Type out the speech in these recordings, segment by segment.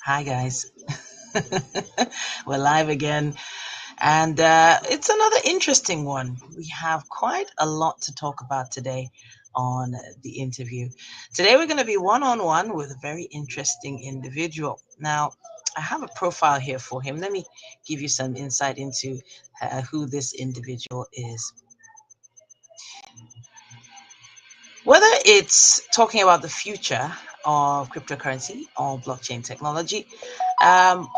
Hi, guys. We're live again, and it's another interesting one. We have quite a lot to talk about today on the interview. Today, we're going to be one on one with a very interesting individual. Now, I have a profile here for him. Let me give you some insight into who this individual is. Whether it's talking about the future of cryptocurrency or blockchain technology, um,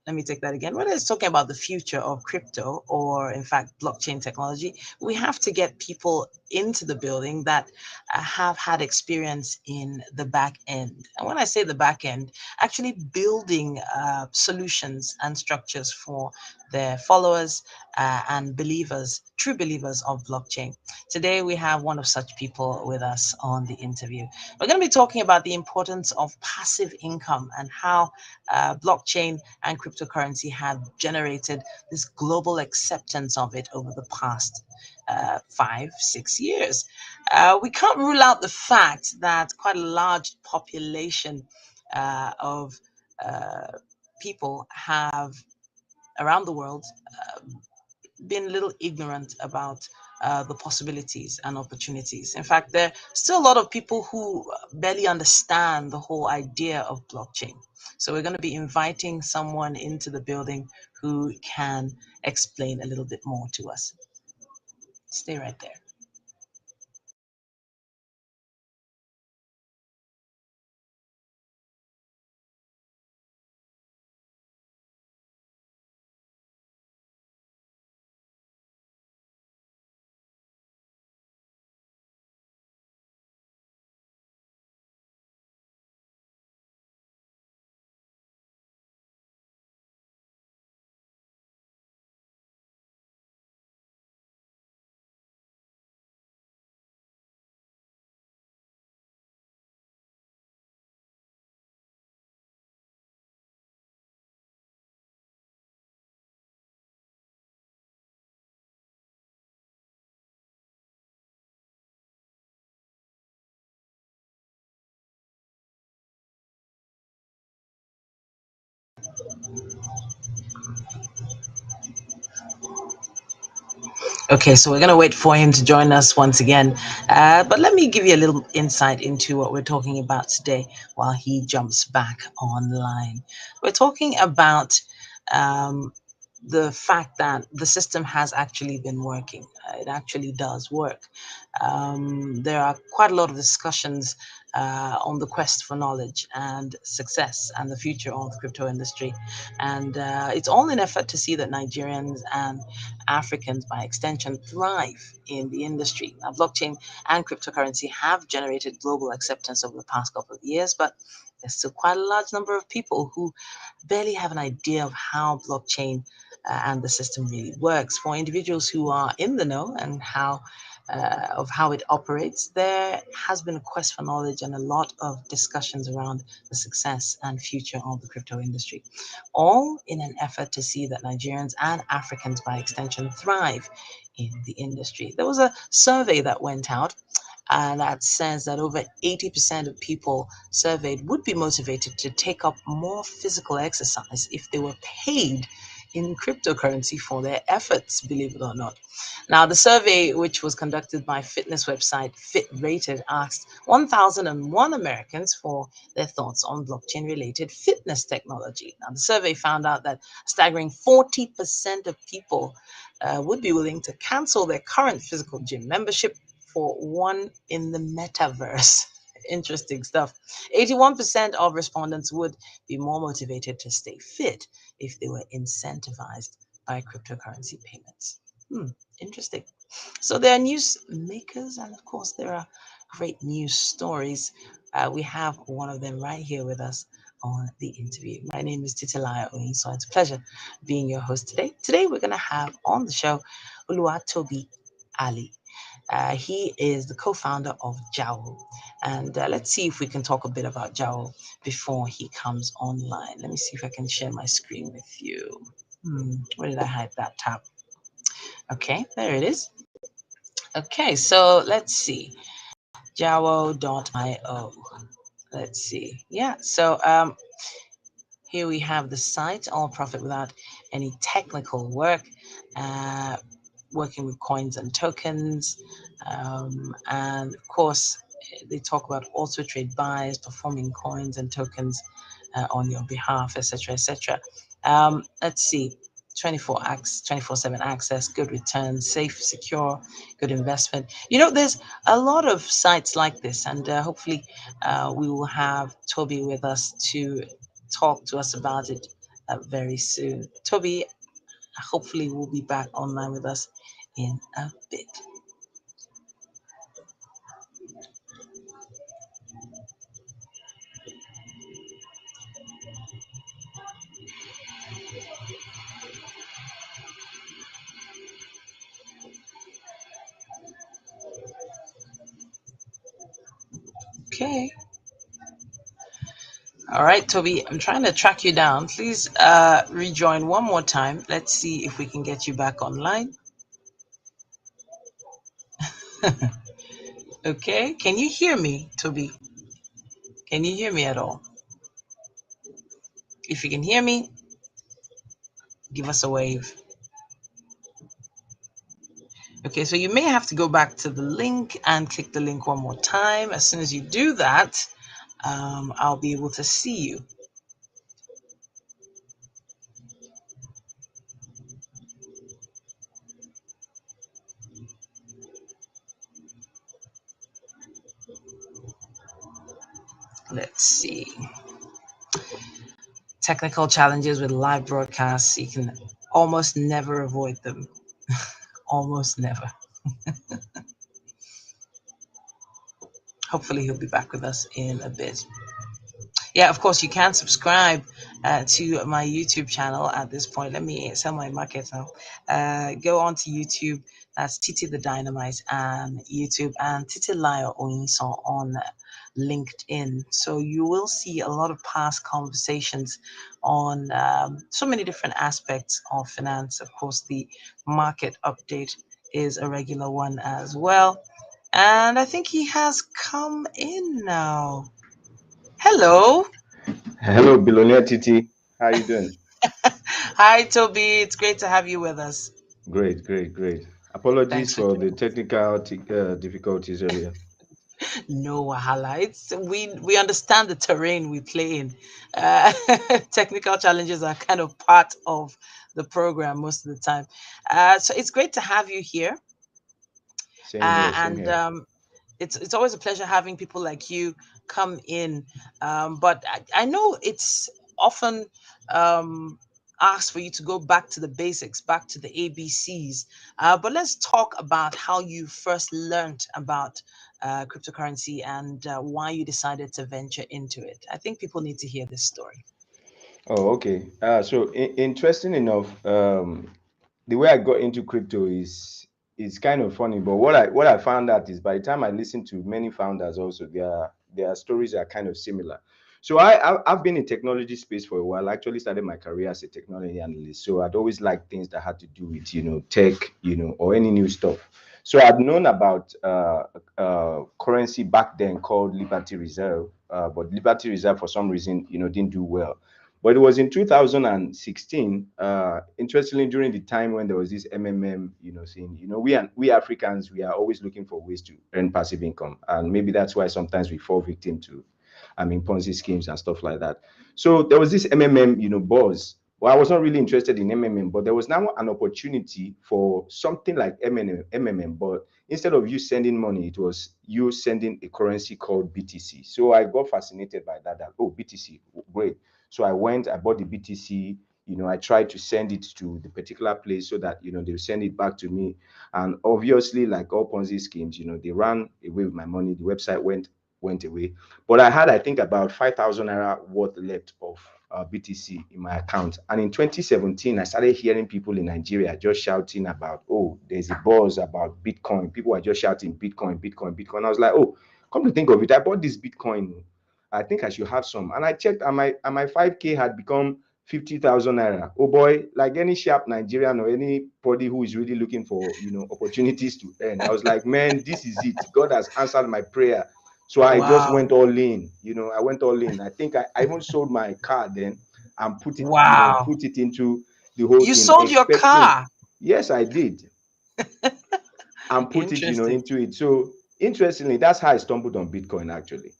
let me take that again. Whether it's talking about the future of crypto or, in fact, blockchain technology, we have to get people into the building that have had experience in the back end. And when I say the back end, actually building solutions and structures for their followers and believers, true believers of blockchain. Today, we have one of such people with us on the interview. We're going to be talking about the importance of passive income and how blockchain and cryptocurrency have generated this global acceptance of it over the past 5, 6 years. We can't rule out the fact that quite a large population of uh, people have around the world been a little ignorant about the possibilities and opportunities. In fact, there are still a lot of people who barely understand the whole idea of blockchain. So we're going to be inviting someone into the building who can explain a little bit more to us. Stay right there. Okay, so we're going to wait for him to join us once again. But let me give you a little insight into what we're talking about today while he jumps back online. We're talking about um, the fact that the system has actually been working. It actually does work. There are quite a lot of discussions on the quest for knowledge and success and the future of the crypto industry. And it's all in effort to see that Nigerians and Africans, by extension, thrive in the industry. Now, blockchain and cryptocurrency have generated global acceptance over the past couple of years, but there's still quite a large number of people who barely have an idea of how blockchain and the system really works. For individuals who are in the know and of how it operates, there has been a quest for knowledge and a lot of discussions around the success and future of the crypto industry, all in an effort to see that Nigerians and Africans, by extension, thrive in the industry. There was a survey that went out that says that over 80% of people surveyed would be motivated to take up more physical exercise if they were paid in cryptocurrency for their efforts, believe it or not. Now, the survey, which was conducted by fitness website FitRated, asked 1,001 Americans for their thoughts on blockchain related fitness technology. Now, the survey found out that a staggering 40% of people would be willing to cancel their current physical gym membership for one in the metaverse. Interesting stuff. 81% of respondents would be more motivated to stay fit if they were incentivized by cryptocurrency payments. Interesting. So there are news makers, and of course, there are great news stories. We have one of them right here with us on the interview. My name is Titi, so it's a pleasure being your host today. Today, we're going to have on the show Oluwatobi Alli. He is the co-founder of Jáwó. And let's see if we can talk a bit about Jáwó before he comes online. Let me see if I can share my screen with you. Where did I hide that tab? Okay, there it is. Okay, so let's see. Jawo.io. Let's see. Yeah, so Here we have the site, all profit without any technical work, uh, working with coins and tokens. And of course, they talk about auto trade buys, performing coins and tokens on your behalf, etc., etc. Let's see. 24/7 access, good returns, safe, secure, good investment. There's a lot of sites like this, and hopefully we will have Toby with us to talk to us about it very soon. Toby, hopefully, will be back online with us in a bit. Okay. All right, Toby, I'm trying to track you down. Please rejoin one more time. Let's see if we can get you back online. Okay. Can you hear me, Toby? Can you hear me at all? If you can hear me, give us a wave. Okay, so you may have to go back to the link and click the link one more time. As soon as you do that, I'll be able to see you. Let's see. Technical challenges with live broadcasts, you can almost never avoid them. Almost never. Hopefully, he'll be back with us in a bit. Yeah, of course, you can subscribe to my YouTube channel at this point. Let me sell my market now. Go on to YouTube. That's Titi the Dynamite and YouTube, and Titi Layo Oyinso on LinkedIn. So you will see a lot of past conversations on so many different aspects of finance. Of course, the market update is a regular one as well. And I think he has come in now. Hello. Hello, billionaire Titi. How you doing? Hi, Toby. It's great to have you with us. Great, great, great. Apologies Thanks for for the joining. technical difficulties earlier. No wahala. We understand the terrain we play in. Technical challenges are kind of part of the program most of the time. So it's great to have you here. Same here, same And here. it's always a pleasure having people like you come in. But I know it's often asked for you to go back to the basics, back to the ABCs. But let's talk about how you first learned about cryptocurrency and why you decided to venture into it. I think people need to hear this story. Oh, okay. Interesting enough, the way I got into crypto is kind of funny. But what I found out is by the time I listened to many founders, also their stories are kind of similar. So I've been in technology space for a while. I actually started my career as a technology analyst. So I'd always liked things that had to do with tech, or any new stuff. So I'd known about currency back then called Liberty Reserve, but Liberty Reserve for some reason didn't do well. But it was in 2016, interestingly, during the time when there was this MMM, saying, we Africans, we are always looking for ways to earn passive income. And maybe that's why sometimes we fall victim to, Ponzi schemes and stuff like that. So there was this MMM, buzz. Well, I was not really interested in MMM, but there was now an opportunity for something like MMM, but instead of you sending money, it was you sending a currency called BTC. So I got fascinated by that, oh, BTC, great. So I went, I bought the BTC, I tried to send it to the particular place so that, they'll send it back to me. And obviously, like all Ponzi schemes, they ran away with my money. The website went away. But I had, I think, about 5,000 naira worth left of BTC in my account. And in 2017, I started hearing people in Nigeria just shouting about, oh, there's a buzz about Bitcoin. People are just shouting Bitcoin, Bitcoin, Bitcoin. I was like, oh, come to think of it, I bought this Bitcoin. I think I should have some. And I checked, and my 5K had become 50,000 naira. Oh boy, like any sharp Nigerian or anybody who is really looking for, opportunities to earn. I was like, man, this is it. God has answered my prayer. So I just Wow. went all in. I went all in. I think I even sold my car then. and put it, Wow. put it into the whole You thing, sold your expecting. car. Yes, I did, and put it, Interesting. into it. So interestingly, that's how I stumbled on Bitcoin. Actually,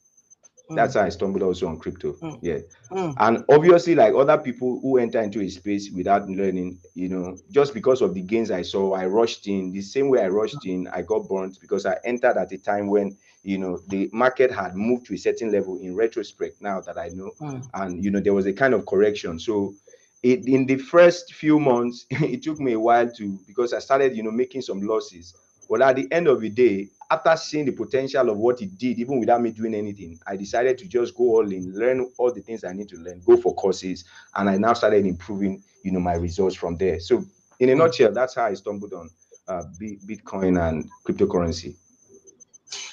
Mm, that's how I stumbled also on crypto. mm, Yeah. mm, And obviously, like other people who enter into a space without learning, just because of the gains I saw, I rushed in. The same way I rushed in, I got burnt because I entered at a time when, the market had moved to a certain level in retrospect, now that I know. mm. And, there was a kind of correction. So in the first few months, it took me a while because I started, making some losses. But at the end of the day, after seeing the potential of what it did, even without me doing anything, I decided to just go all in, learn all the things I need to learn, go for courses, and I now started improving, my results from there. So, in a Mm. nutshell, that's how I stumbled on Bitcoin and cryptocurrency.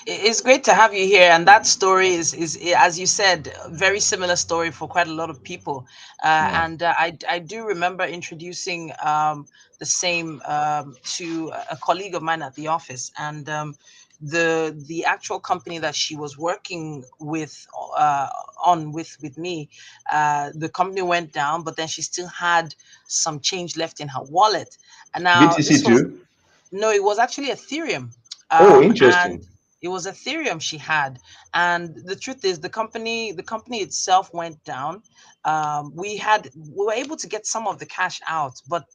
It's great to have you here, and that story is as you said, a very similar story for quite a lot of people. Yeah. And I do remember introducing the same to a colleague of mine at the office, and the actual company that she was working with uh, on with me, the company went down, but then she still had some change left in her wallet. And now BTC this was too. no, it was actually Ethereum. Oh, And interesting. it was Ethereum she had. And the truth is the company itself went down. We were able to get some of the cash out, but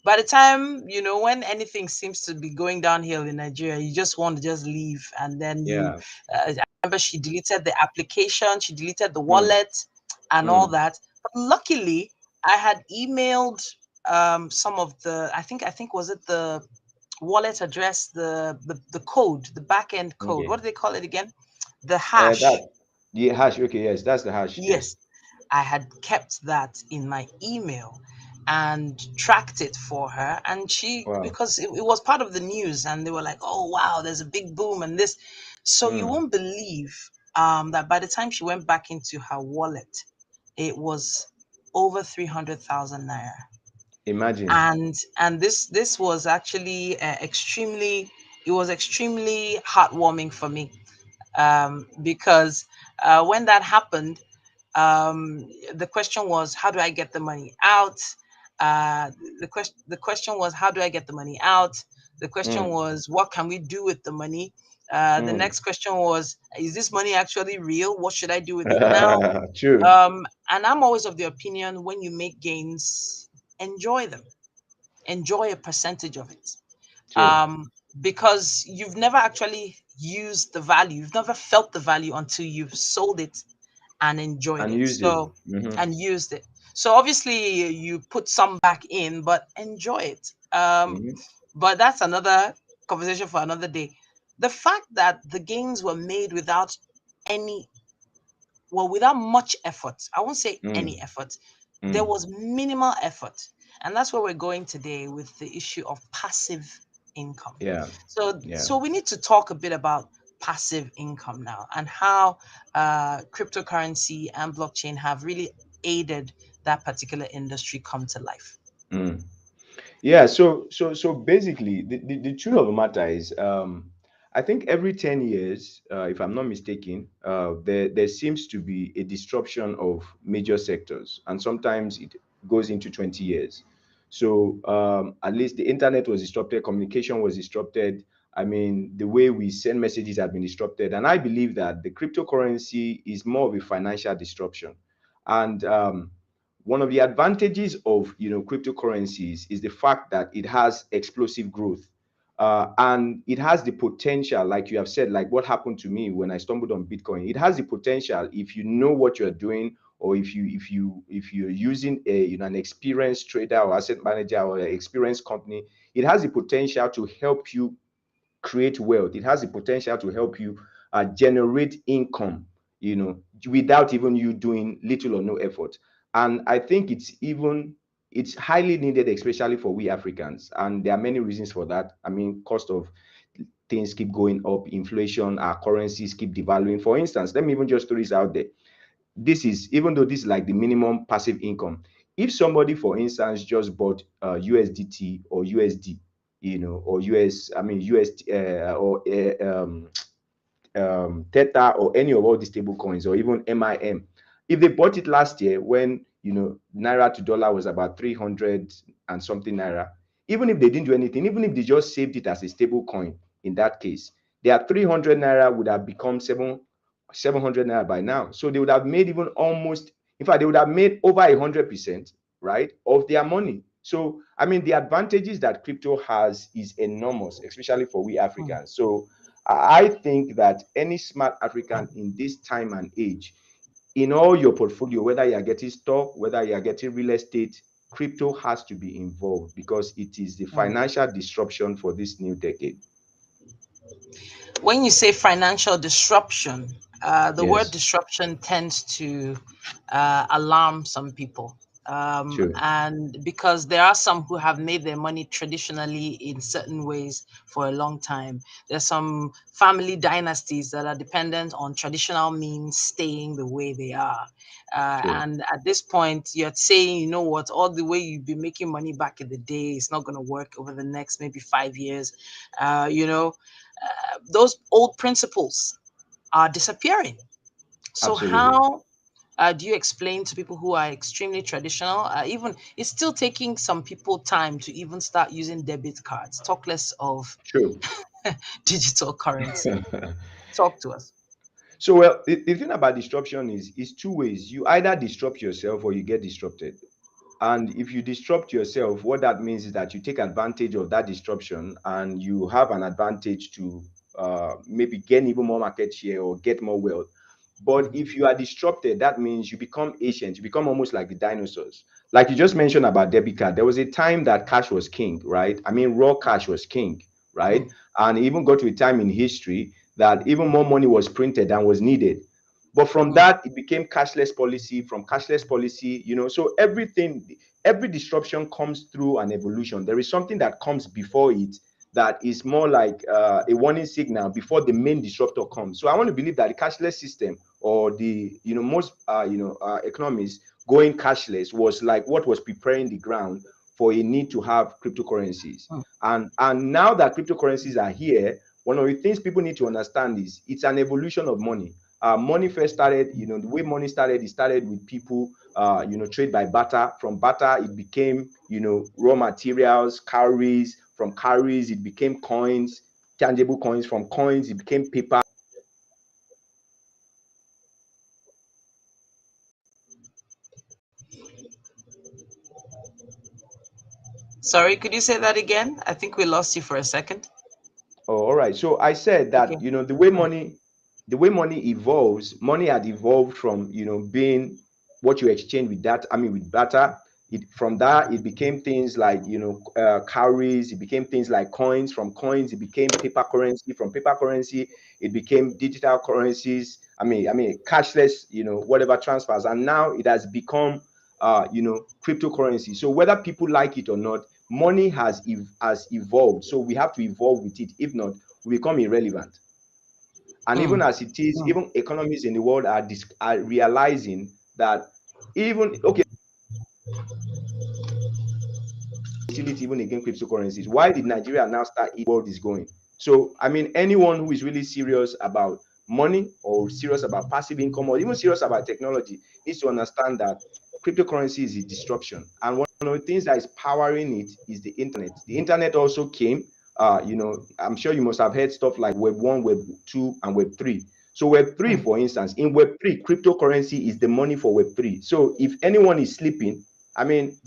by the time, when anything seems to be going downhill in Nigeria, you just want to just leave. And then Yeah. I remember she deleted the application, she deleted the Mm, wallet and all mm. that. But luckily, I had emailed some of I think was it the wallet address, the code, the back end code. What Okay. do they call it again? The That hash. the hash. Okay. Yes, that's the hash. Yes. Yes, I had kept that in my email and tracked it for her. And she, Wow. because it was part of the news, and they were like, oh, wow, there's a big boom and this. So you Mm. won't believe that by the time she went back into her wallet, it was over 300,000 naira. Imagine. And this was actually extremely, it was extremely heartwarming for me, because when that happened, the question was, how do I get the money out? The question was, how do I get the money out? The question Mm. was, what can we do with the money? The Mm. next question was, is this money actually real? What should I do with it now? True. And I'm always of the opinion, when you make gains, enjoy them, enjoy a percentage of it, True. um, because you've never actually used the value, you've never felt the value until you've sold it and enjoyed And it. used it. So, Hmm. and used it. So obviously you put some back in, but enjoy it. Hmm. But that's another conversation for another day. The fact that the gains were made without any, well, without much effort. I won't say any Mm. effort. There Mm. was minimal effort. And that's where we're going today with the issue of passive income. Yeah. Yeah. So we need to talk a bit about passive income now, and how cryptocurrency and blockchain have really aided that particular industry come to life. Mm. Yeah, so basically, the truth of the matter is, I think every 10 years, if I'm not mistaken, there seems to be a disruption of major sectors, and sometimes it goes into 20 years. So at least the internet was disrupted, communication was disrupted. I mean, the way we send messages have been disrupted, and I believe that the cryptocurrency is more of a financial disruption. And one of the advantages of cryptocurrencies is the fact that it has explosive growth, and it has the potential, like you have said, like what happened to me when I stumbled on Bitcoin. It has the potential, if you know what you're doing, or if you're using an experienced trader or asset manager or an experienced company, it has the potential to help you create wealth. It has the potential to help you generate income, without even you doing little or no effort. And I think it's highly needed, especially for we Africans. And there are many reasons for that. I mean, cost of things keep going up, inflation, our currencies keep devaluing. For instance, let me even just throw this out there. This is, even though this is like the minimum passive income, if somebody, for instance, just bought USDT or USD, or USD, or Theta, or any of all these stable coins, or even MIM, if they bought it last year when naira to dollar was about 300 and something naira. Even if they didn't do anything, even if they just saved it as a stable coin, in that case, their 300 naira would have become 700 naira by now. So they would have made even almost, in fact, they would have made over 100%, right, of their money. So, I mean, the advantages that crypto has is enormous, especially for we Africans. So, I think that any smart African in this time and age, in all your portfolio, whether you are getting stock, whether you are getting real estate, crypto has to be involved because it is the financial disruption for this new decade. When you say financial disruption, the word Yes, disruption tends to alarm some people. true, And because there are some who have made their money traditionally in certain ways for a long time. There's some family dynasties that are dependent on traditional means staying the way they are. true. And at this point, you're saying, you know what, all the way you've been making money back in the day, it's not going to work over the next maybe 5 years. Those old principles are disappearing. So Absolutely. how do you explain to people who are extremely traditional? Even it's still taking some people time to even start using debit cards. Talk less of True. digital currency. Talk to us. So, well, the thing about disruption is two ways. You either disrupt yourself or you get disrupted. And if you disrupt yourself, what that means is that you take advantage of that disruption and you have an advantage to maybe gain even more market share or get more wealth. But if you are disrupted, that means you become ancient, you become almost like the dinosaurs. Like you just mentioned about debit card, there was a time that cash was king, right? I mean, raw cash was king, right? And it even got to a time in history that even more money was printed than was needed. But from that, it became cashless policy. From cashless policy, so every disruption comes through an evolution. There is something that comes before it that is more like a warning signal before the main disruptor comes. So I want to believe that the cashless system or the most economists going cashless was like what was preparing the ground for a need to have cryptocurrencies. And now that cryptocurrencies are here, one of the things people need to understand is it's an evolution of money. Money first started, the way money started, it started with people, trade by barter. From barter, it became, raw materials, calories. From calories, it became coins, tangible coins. From coins, it became paper. Sorry, could you say that again? I think we lost you for a second. Oh, all right. So I said Okay. that the way money evolves, money had evolved from being what you exchange with that. I mean, with barter. From that it became things like calories. It became things like coins. From coins, it became paper currency. From paper currency, it became digital currencies. I mean, cashless. Whatever transfers, and now it has become cryptocurrency. So whether people like it or not, money has evolved, so we have to evolve with it. If not, we become irrelevant. And even Mm. as it is, even economies in the world are realizing that even okay, hostility even against cryptocurrencies. Why did Nigeria now start it? World is going. So I mean, anyone who is really serious about money or serious about passive income or even serious about technology needs to understand that cryptocurrency is a disruption. And one of the things that is powering it is the internet. The internet also came. I'm sure you must have heard stuff like Web 1, Web 2, and Web 3. So Web 3, for instance, in Web 3, cryptocurrency is the money for Web 3. So if anyone is sleeping, I mean,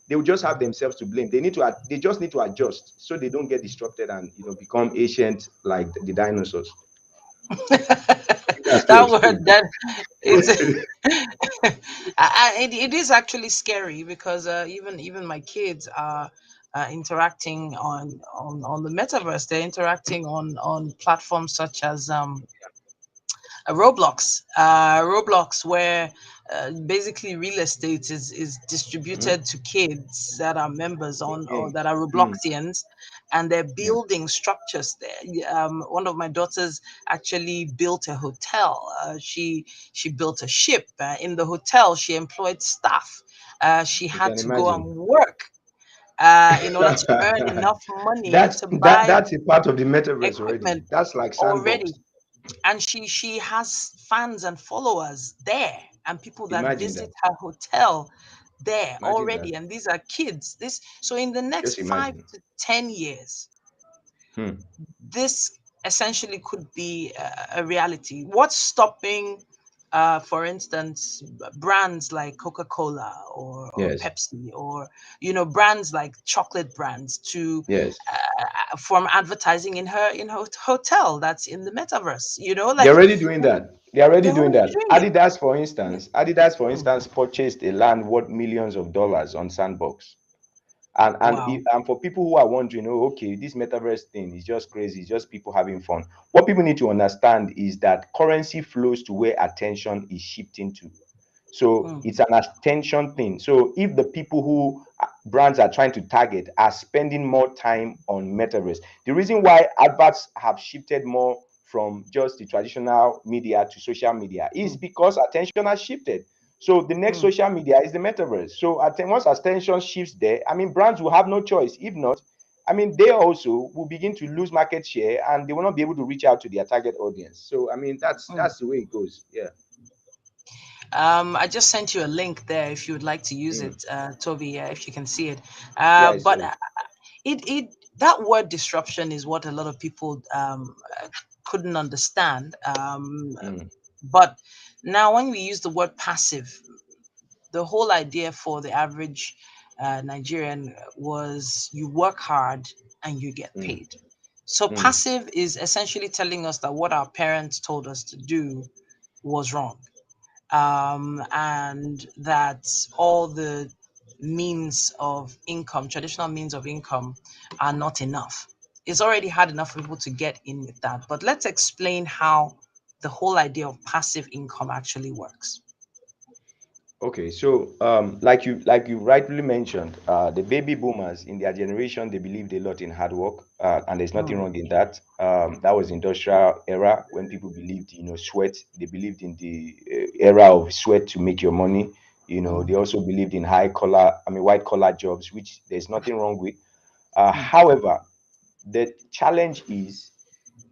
they will just have themselves to blame. They just need to adjust so they don't get disrupted and become ancient like the dinosaurs. I think that's too That word extreme. that it's it is actually scary because even my kids are interacting on the metaverse. They're interacting on platforms such as Roblox, where basically real estate is Mhm. distributed to kids that are members In on or that games. are Mm, Robloxians, and they're yeah. building structures there. One of my daughters actually built a hotel. She built a ship. In the hotel, she employed staff. She You had can to go and imagine. work in order to earn enough money that's to that buy that's a part of the metaverse already. equipment That's like sandbox. already. And she has fans and followers there, and people that Imagine visit that. her hotel there Imagine that. already, and these are kids. This so in the next Just five imagine. to ten years, Hmm. this essentially could be a reality. What's stopping, for instance, brands like Coca-Cola or Yes. Pepsi, or brands like chocolate brands to Yes. from advertising in her hotel that's in the metaverse? They're Like already doing that. They're already they're doing already that. doing it. Mm. Adidas, purchased a land worth millions of dollars on Sandbox. Wow. And for people who are wondering, oh, okay, this metaverse thing is just crazy, it's just people having fun. What people need to understand is that currency flows to where attention is shifting to. So Mm. it's an attention thing. So if the people who brands are trying to target are spending more time on metaverse, the reason why adverts have shifted more from just the traditional media to social media is Mm. because attention has shifted. So the next Mm. social media is the metaverse. So once attention shifts there, I mean, brands will have no choice. If not, I mean, they also will begin to lose market share and they will not be able to reach out to their target audience. So I mean, Mm. that's the way it goes. Yeah. I just sent you a link there if you would like to use Mm. it, Toby, if you can see it. Yeah, I But saw it. it that word disruption is what a lot of people couldn't understand. Mm. But now, when we use the word passive, the whole idea for the average Nigerian was you work hard and you get Mm. paid. So Mm. passive is essentially telling us that what our parents told us to do was wrong, and that all the means of income, traditional means of income, are not enough. It's already hard enough for people to get in with that. But let's explain how the whole idea of passive income actually works. Okay, so like you rightly mentioned, the baby boomers in their generation they believed a lot in hard work, and there's nothing Mm, wrong in that. That was industrial era when people believed, sweat. They believed in the era of sweat to make your money. mm, They also believed in white collar jobs, which there's nothing wrong with. mm, However, the challenge is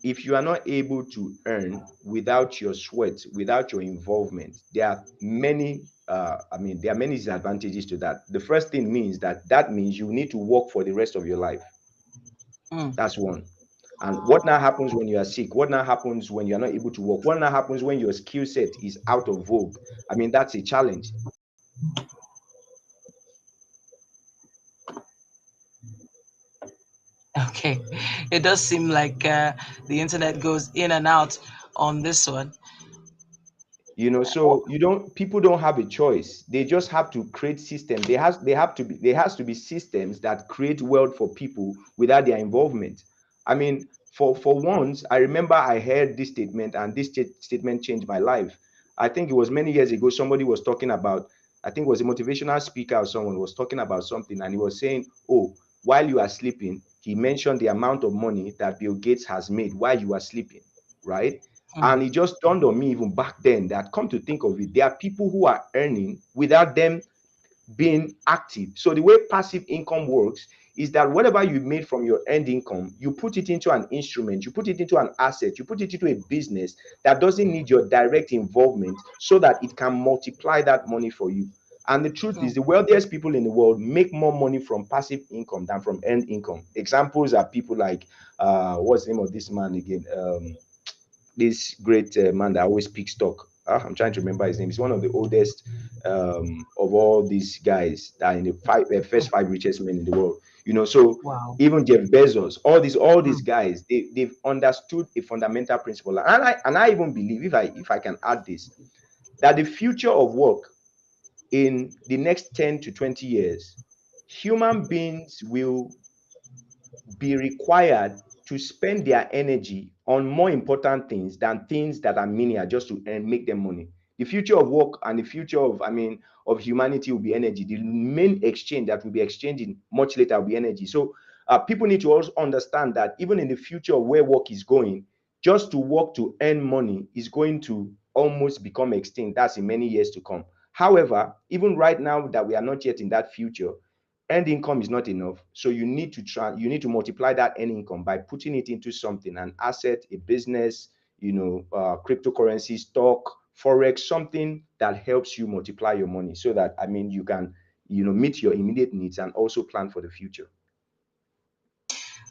if you are not able to earn without your sweat, without your involvement, there are many there are many disadvantages to that. The first thing means that means you need to work for the rest of your life. mm. That's one. And what now happens when you are sick? What now happens when you are not able to work? What now happens when your skill set is out of vogue? I mean, that's a challenge. Okay, it does seem like the internet goes in and out on this one. So you don't people don't have a choice. They just have to create systems. There has to be systems that create wealth for people without their involvement. I mean, for once I remember I heard this statement, and this statement changed my life. I think it was many years ago. Somebody was talking about, I think it was a motivational speaker or someone was talking about something, and he was saying, oh, while you are sleeping, he mentioned the amount of money that Bill Gates has made while you are sleeping, right? Mm, And it just dawned on me even back then that, come to think of it, there are people who are earning without them being active. So the way passive income works is that whatever you made from your earned income, you put it into an instrument, you put it into an asset, you put it into a business that doesn't need your direct involvement so that it can multiply that money for you. And the truth is, mm. the wealthiest people in the world make more money from passive income than from earned income. Examples are people like, what's the name of this man again? This great man that always picks stock. I'm trying to remember his name. He's one of the oldest of all these guys that are in the first five richest men in the world. So Wow. even Jeff Bezos, all these Mm, guys, they've understood a fundamental principle, and I even believe, if I can add this, that the future of work in the next 10 to 20 years, human beings will be required to spend their energy on more important things than things that are menial just to earn, make them money. The future of work and the future of humanity will be energy. The main exchange that will be exchanging much later will be energy. So people need to also understand that even in the future of where work is going, just to work to earn money is going to almost become extinct. That's in many years to come. However, even right now that we are not yet in that future, earned income is not enough. So you need to multiply that earned income by putting it into something, an asset, a business, cryptocurrency, stock, forex something that helps you multiply your money, so that you can meet your immediate needs and also plan for the future.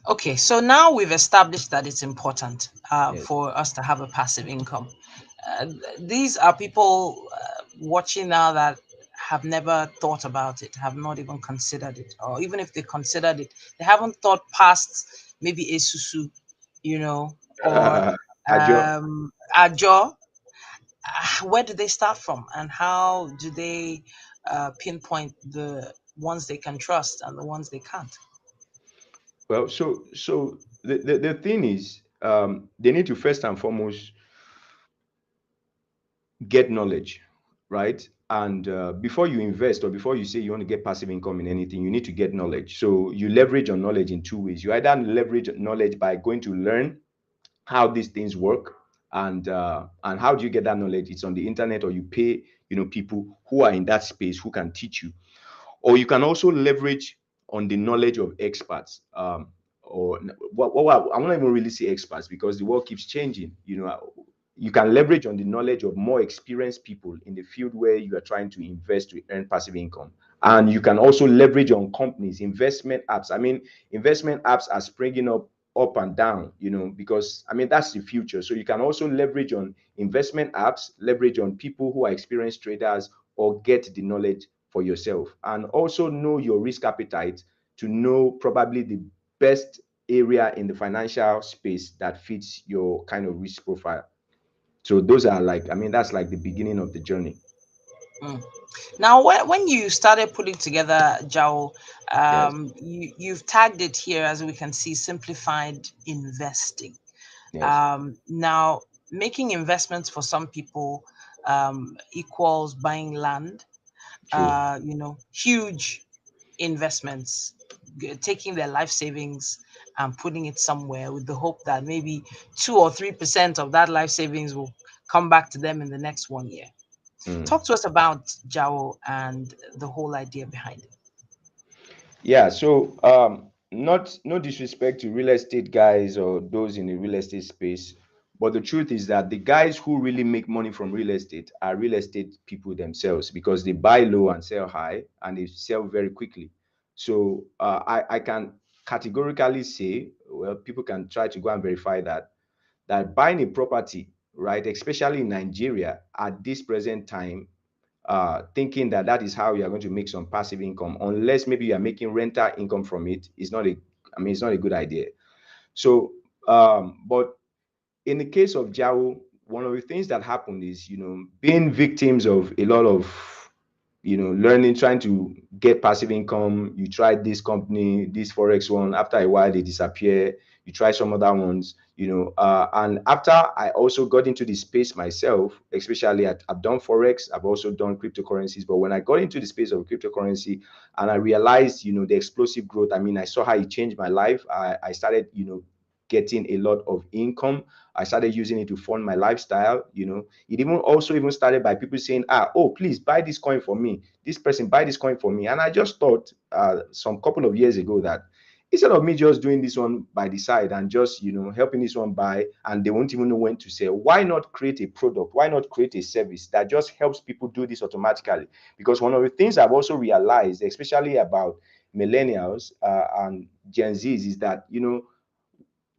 Okay, so now we've established that it's important Yes. for us to have a passive income. These are people watching now that have never thought about it, have not even considered it, or even if they considered it, they haven't thought past maybe a susu, or Ajo. ajo. Where do they start from, and how do they pinpoint the ones they can trust and the ones they can't? Well, so the thing is, they need to first and foremost get knowledge, right? And before you invest, or before you say you want to get passive income in anything, you need to get knowledge. So you leverage on knowledge in two ways. You either leverage knowledge by going to learn how these things work, and how do you get that knowledge? It's on the internet, or you pay people who are in that space who can teach you. Or you can also leverage on the knowledge of experts. Or what I'm not even really say experts, because the world keeps changing. You can leverage on the knowledge of more experienced people in the field where you are trying to invest to earn passive income. And you can also leverage on companies, investment apps. Investment apps are springing up and down, because that's the future. So you can also leverage on investment apps, leverage on people who are experienced traders, or get the knowledge for yourself. And also know your risk appetite, to know probably the best area in the financial space that fits your kind of risk profile. So those are like, that's like the beginning of the journey. Mm. Now, when you started putting together Jawo, Yes. you've tagged it here, as we can see, simplified investing. Yes. Now, making investments for some people equals buying land, True. huge investments, taking their life savings and putting it somewhere with the hope that maybe 2 or 3% of that life savings will come back to them in the next 1 year. Mm. Talk to us about Jawo and the whole idea behind it. Yeah, so not no disrespect to real estate guys or those in the real estate space, but the truth is that the guys who really make money from real estate are real estate people themselves, because they buy low and sell high, and they sell very quickly. So I can categorically say, well, people can try to go and verify that buying a property, right, especially in Nigeria at this present time, thinking that that is how you are going to make some passive income, unless maybe you are making rental income from it, is not a, it's not a good idea. So, but in the case of Jawo, one of the things that happened is, being victims of a lot of, learning, trying to get passive income. You tried this company, this Forex one, after a while they disappear. You try some other ones, and after I also got into the space myself, especially I've done Forex, I've also done cryptocurrencies. But when I got into the space of cryptocurrency and I realized, the explosive growth, I saw how it changed my life. I started, getting a lot of income. I started using it to fund my lifestyle. It even started by people saying, oh, please buy this coin for me. This person buy this coin for me. And I just thought some couple of years ago that instead of me just doing this one by the side and just helping this one buy, and they won't even know when to sell, why not create a product? Why not create a service that just helps people do this automatically? Because one of the things I've also realized, especially about millennials and Gen Zs, is that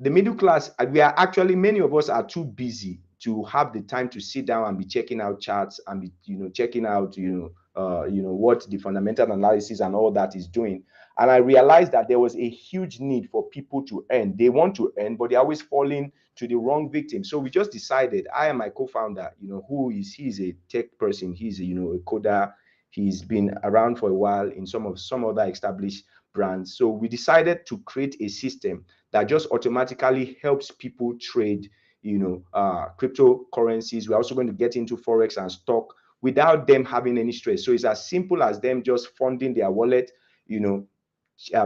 the middle class, we are actually, many of us are too busy to have the time to sit down and be checking out charts and be checking out what the fundamental analysis and all that is doing. And I realized that there was a huge need for people to earn. They want to earn, but they're always falling to the wrong victim. So we just decided, I and my co-founder, he's a tech person, he's a coder, he's been around for a while in some other established brands. So we decided to create a system that just automatically helps people trade, cryptocurrencies. We're also going to get into Forex and stock without them having any stress. So it's as simple as them just funding their wallet, you know,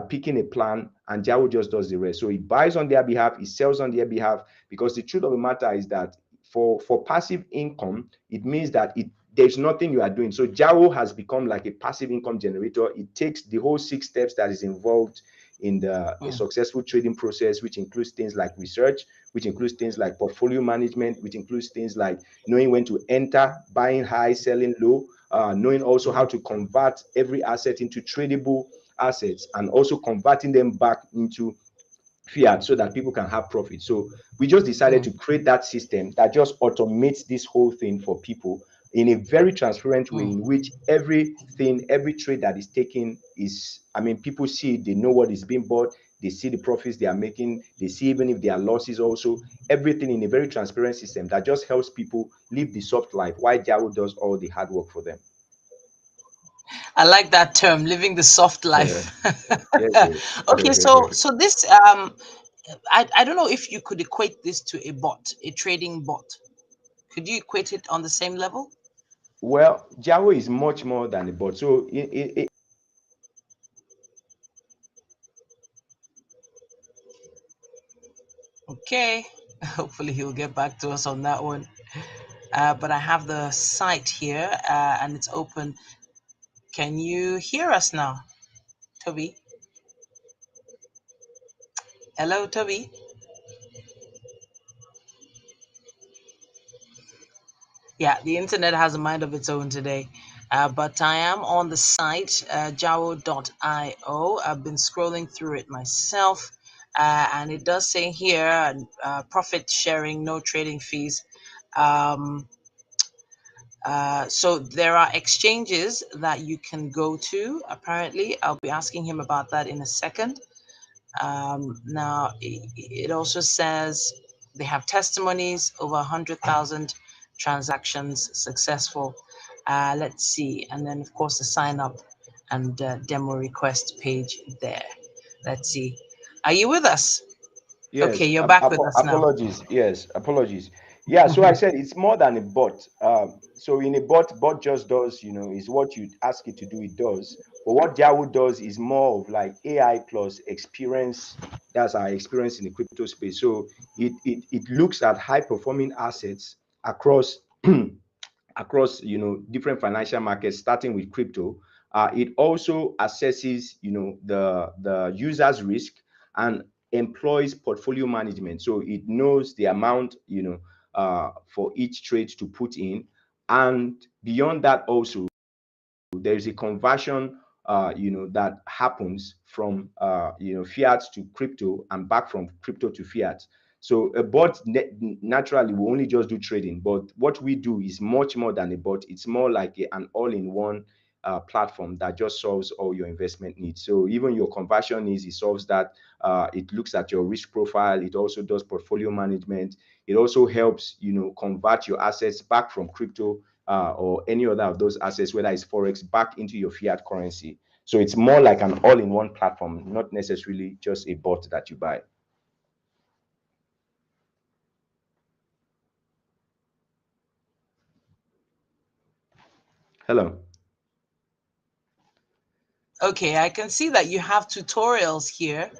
picking a plan, and Jawo just does the rest. So he buys on their behalf, he sells on their behalf, because the truth of the matter is that for passive income, it means that there's nothing you are doing. So Jawo has become like a passive income generator. It takes the whole 6 steps that is involved in a Mm, successful trading process, which includes things like research, which includes things like portfolio management, which includes things like knowing when to enter, buying high, selling low, knowing also how mm, to convert every asset into tradable assets, and also converting them back into fiat so that people can have profit. So we just decided mm. to create that system that just automates this whole thing for people in a very transparent way, Mm. in which everything, every trade that is taken is, I mean, people see it, they know what is being bought, they see the profits they are making, they see even if there are losses also, everything in a very transparent system that just helps people live the soft life while Jawo does all the hard work for them. I like that term, living the soft life. Yeah. Okay, so this I don't know if you could equate this to a bot, a trading bot. Could you equate it on the same level? Well, Jawo is much more than a bot. So Okay. Hopefully he'll get back to us on that one. But I have the site here and it's open. Can you hear us now, Toby? Hello, Toby. Yeah, the internet has a mind of its own today. But I am on the site, jawo.io. I've been scrolling through it myself. And it does say here profit sharing, no trading fees. Um, so there are exchanges that you can go to, apparently. I'll be asking him about that in a second. Now, it also says they have testimonies, over 100,000 transactions successful. Let's see. And then, of course, the sign up and demo request page there. Let's see. Are you with us? Okay, Yes, you're back with us now. apologies. Yes, apologies. Yeah, so I said it's more than a bot. So in a bot just does, is what you ask it to do, it does. But what Jawo does is more of like AI plus experience. That's our experience in the crypto space. So it looks at high performing assets across across different financial markets, starting with crypto. It also assesses the user's risk and employs portfolio management. So it knows the amount for each trade to put in, and beyond that also there is a conversion that happens from fiat to crypto and back from crypto to fiat. So a bot naturally will only just do trading, but what we do is much more than a bot. It's more like an all-in-one platform that just solves all your investment needs. So even your conversion needs, it solves that. It looks at your risk profile. It also does portfolio management. It also helps convert your assets back from crypto or any other of those assets, whether it's forex, back into your fiat currency. So it's more like an all-in-one platform, not necessarily just a bot that you buy. Hello. Okay, I can see that you have tutorials here,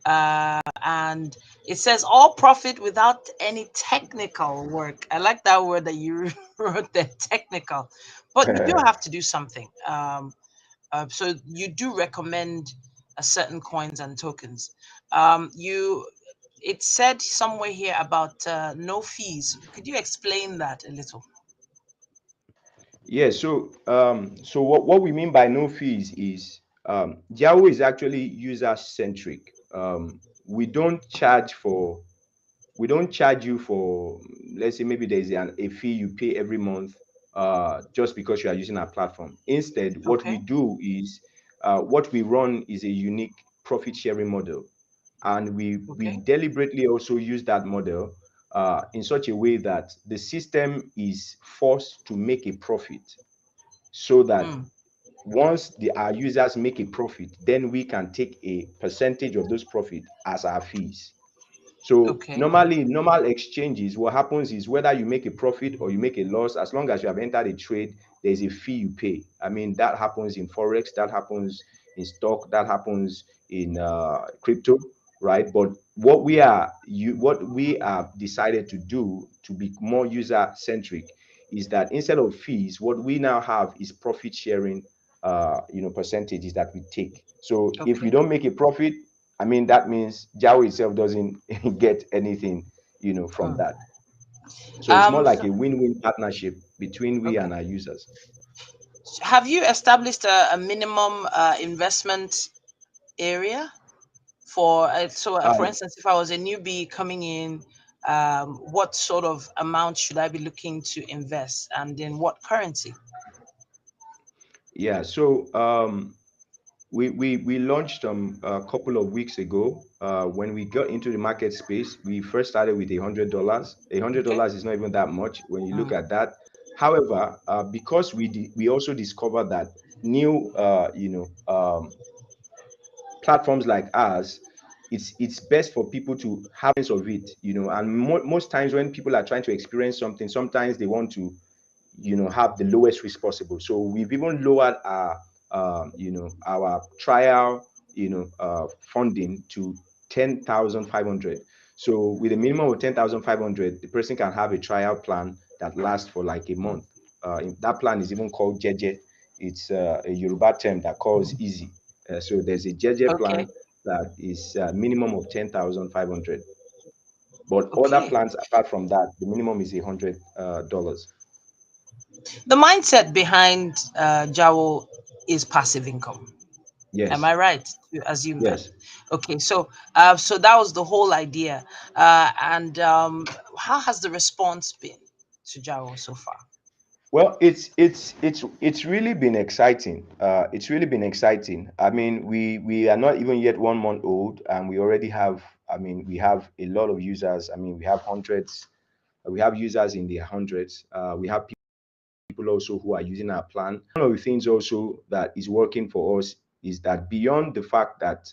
and it says all profit without any technical work. I like that word that you wrote there, technical. But you do have to do something. So you do recommend certain coins and tokens. It said somewhere here about no fees. Could you explain that a little? Yeah, so what we mean by no fees is Jawo is actually user centric. We don't charge for we don't charge you for, let's say maybe there's a fee you pay every month just because you are using our platform. Instead, what we Okay. do is what we run is a unique profit sharing model, and we Okay. deliberately also use that model in such a way that the system is forced to make a profit, so that Mm, once our users make a profit, then we can take a percentage of those profit as our fees. So okay. normally, normal exchanges, what happens is whether you make a profit or you make a loss, as long as you have entered a trade, there's a fee you pay. I mean, that happens in forex, that happens in stock, that happens in crypto, right? But what we have decided to do to be more user centric is that instead of fees, what we now have is profit sharing, percentages that we take. So if you Okay. don't make a profit, I mean, that means Jawo itself doesn't get anything, from Mm. that. So it's more like So, a win-win partnership between we okay. and our users. Have you established a minimum investment area for for Uh, instance, if I was a newbie coming in, what sort of amount should I be looking to invest, and in what currency? yeah. So we launched a couple of weeks ago. When we got into the market space, we first started with $100. A hundred Okay. dollars is not even that much when you look Mm. at that. However, because we also discovered that new platforms like ours, it's best for people to have sense of it, and most times when people are trying to experience something, sometimes they want to have the lowest risk possible. So we've even lowered our trial funding to 10,500. So with a minimum of 10,500, the person can have a trial plan that lasts for like a month. That plan is even called jeje. It's a Yoruba term that calls easy. So there's a jeje Okay. plan that is a minimum of 10,500. But other Okay. plans apart from that, the minimum is $100. The mindset behind Jawo is passive income. Am Yes, I right to assume that? yes. Okay, so that was the whole idea. And how has the response been to Jawo so far? Well, it's really been exciting. It's really been exciting. I mean, we are not even yet 1 month old, and we already have. I mean, we have a lot of users. I mean, we have hundreds. We have users in the hundreds. We have people also who are using our plan. One of the things also that is working for us is that beyond the fact that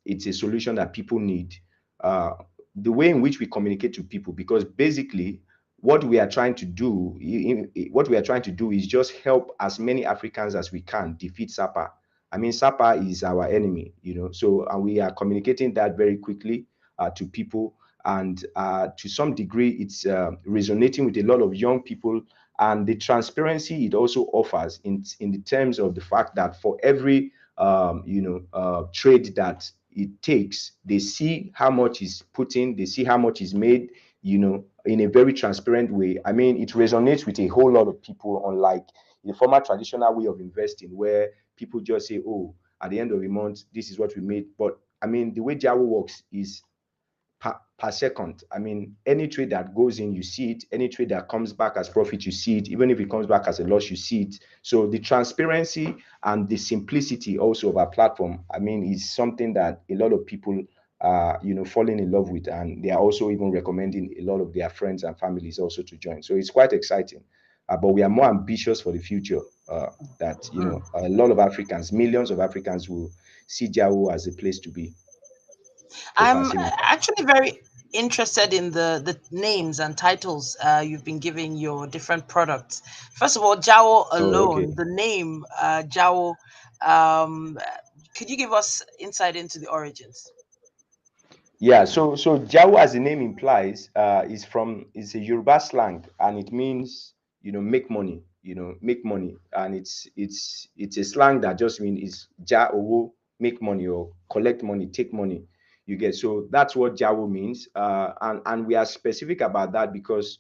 it's a solution that people need, uh, the way in which we communicate to people, because basically what we are trying to do is just help as many Africans as we can defeat SAPA. I mean, SAPA is our enemy, so and we are communicating that very quickly to people. And to some degree, it's resonating with a lot of young people, and the transparency it also offers in the terms of the fact that for every trade that it takes, they see how much is put in, they see how much is made, in a very transparent way. I mean, it resonates with a whole lot of people, unlike the former traditional way of investing where people just say, oh, at the end of the month this is what we made. But I mean, the way Jawo works is per second. I mean, any trade that goes in, you see it. Any trade that comes back as profit, you see it. Even if it comes back as a loss, you see it. So the transparency and the simplicity also of our platform, I mean, is something that a lot of people are, falling in love with, and they are also even recommending a lot of their friends and families also to join. So it's quite exciting. But we are more ambitious for the future. That Mm. a lot of Africans, millions of Africans, will see Jawo as a place to be for I'm passive income. actually very interested in the names and titles you've been giving your different products. First of all, Jawo Oh, okay. alone, the name Jawo. Um, could you give us insight into the origins? Yeah, so Jawo, as the name implies, is a Yoruba slang, and it means make money, make money, and it's a slang that just means is ja owo, make money, or collect money, take money. You get, so that's what Jawo means, and we are specific about that because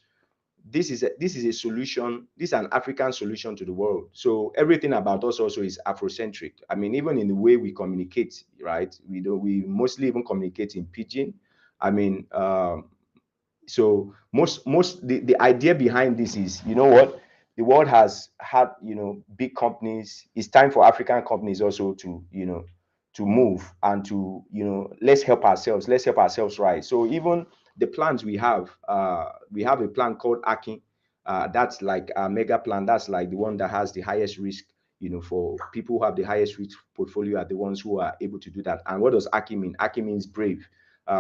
this is a solution. This is an African solution to the world. So everything about us also is Afrocentric. I mean, even in the way we communicate, right? We mostly even communicate in pidgin. I mean, so most the idea behind this is, what, the world has had, big companies. It's time for African companies also to, to move and to, let's help ourselves, right? So even the plans we have a plan called Akin. That's like a mega plan. That's like the one that has the highest risk, for people who have the highest risk portfolio are the ones who are able to do that. And what does Aki mean? Aki means brave.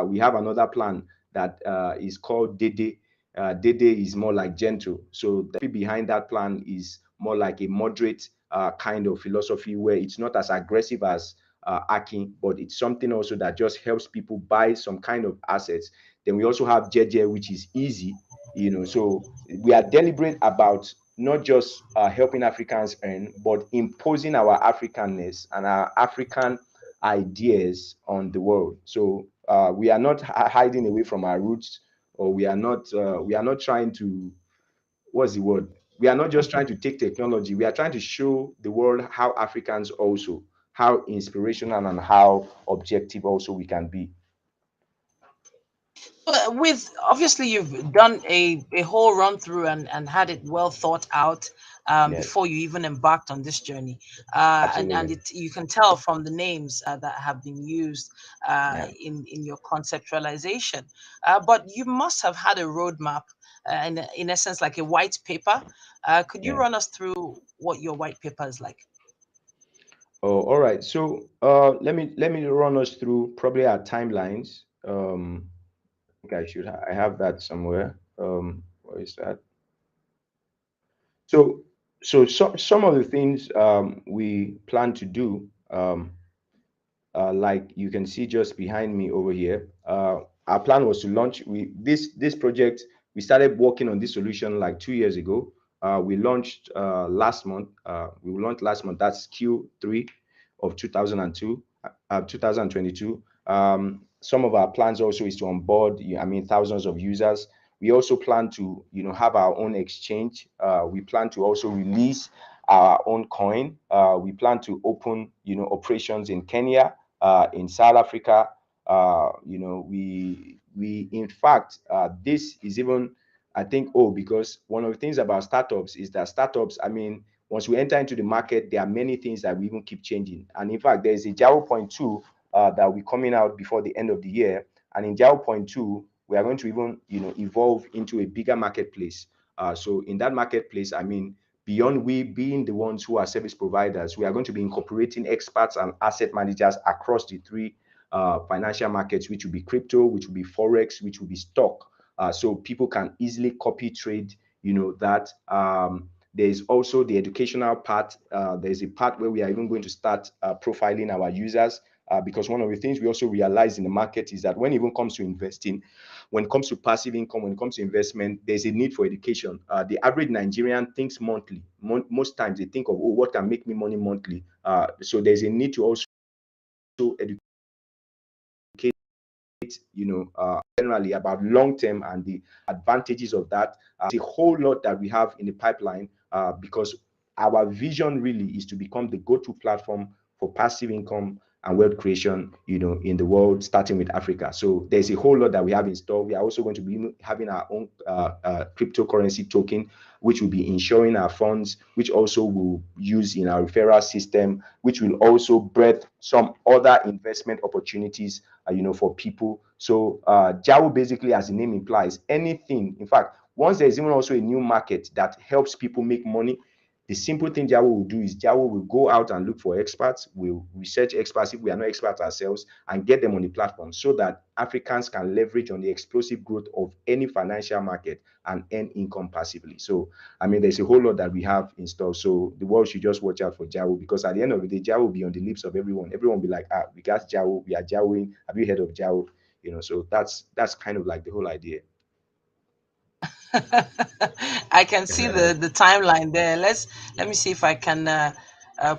We have another plan that is called Dede. Dede is more like gentle. So the behind that plan is more like a moderate kind of philosophy where it's not as aggressive as Aki, but it's something also that just helps people buy some kind of assets. Then we also have JJ, which is easy. So we are deliberate about not just helping Africans earn, but imposing our Africanness and our African ideas on the world. So we are not hiding away from our roots, or we are not trying to, what's the word? We are not just trying to take technology. We are trying to show the world how Africans also, how inspirational and how objective also we can be. With obviously you've done a whole run through and had it well thought out Yes, before you even embarked on this journey, and absolutely. you can tell from the names that have been used Yeah, in your conceptualization, but you must have had a roadmap, in essence like a white paper. Could you yeah. run us through what your white paper is like? Oh, all right. So let me run us through probably our timelines. I think I have that somewhere. Where is that? So some of the things we plan to do, like you can see just behind me over here. Our plan was to launch this project. We started working on this solution like 2 years ago. We launched last month. We launched last month. That's Q3 of 2022. Some of our plans also is to onboard, I mean, thousands of users. We also plan to, have our own exchange. We plan to also release our own coin. We plan to open, operations in Kenya, in South Africa. We in fact, this is even, I think, because one of the things about startups is that startups, I mean, once we enter into the market, there are many things that we even keep changing. And in fact, there is a Jawo point two that will be coming out before the end of the year. And in Jawo point two, we are going to even, evolve into a bigger marketplace. So in that marketplace, I mean, beyond we being the ones who are service providers, we are going to be incorporating experts and asset managers across the three financial markets, which will be crypto, which will be forex, which will be stock. So people can easily copy trade. That there is also the educational part. There's a part where we are even going to start profiling our users. Because one of the things we also realize in the market is that when it even comes to investing, when it comes to passive income, when it comes to investment, there's a need for education. The average Nigerian thinks monthly. Most times they think of, what can make me money monthly? So there's a need to also educate, generally about long term and the advantages of that. It's a whole lot that we have in the pipeline, because our vision really is to become the go-to platform for passive income and wealth creation, in the world, starting with Africa. So there's a whole lot that we have in store. We are also going to be having our own cryptocurrency token, which will be insuring our funds, which also will use in our referral system, which will also breed some other investment opportunities, for people. So Jawo, basically, as the name implies, anything. In fact, once there's even also a new market that helps people make money, the simple thing Jawo will do is Jawo will go out and look for experts, will research experts if we are not experts ourselves, and get them on the platform so that Africans can leverage on the explosive growth of any financial market and earn income passively. So, I mean, there's a whole lot that we have in store. So the world should just watch out for Jawo, because at the end of the day, Jawo will be on the lips of everyone. Everyone will be like, we got Jawo, we are Jawoing. Have you heard of Jawo? So that's kind of like the whole idea. I can see the timeline there. Let me see if I can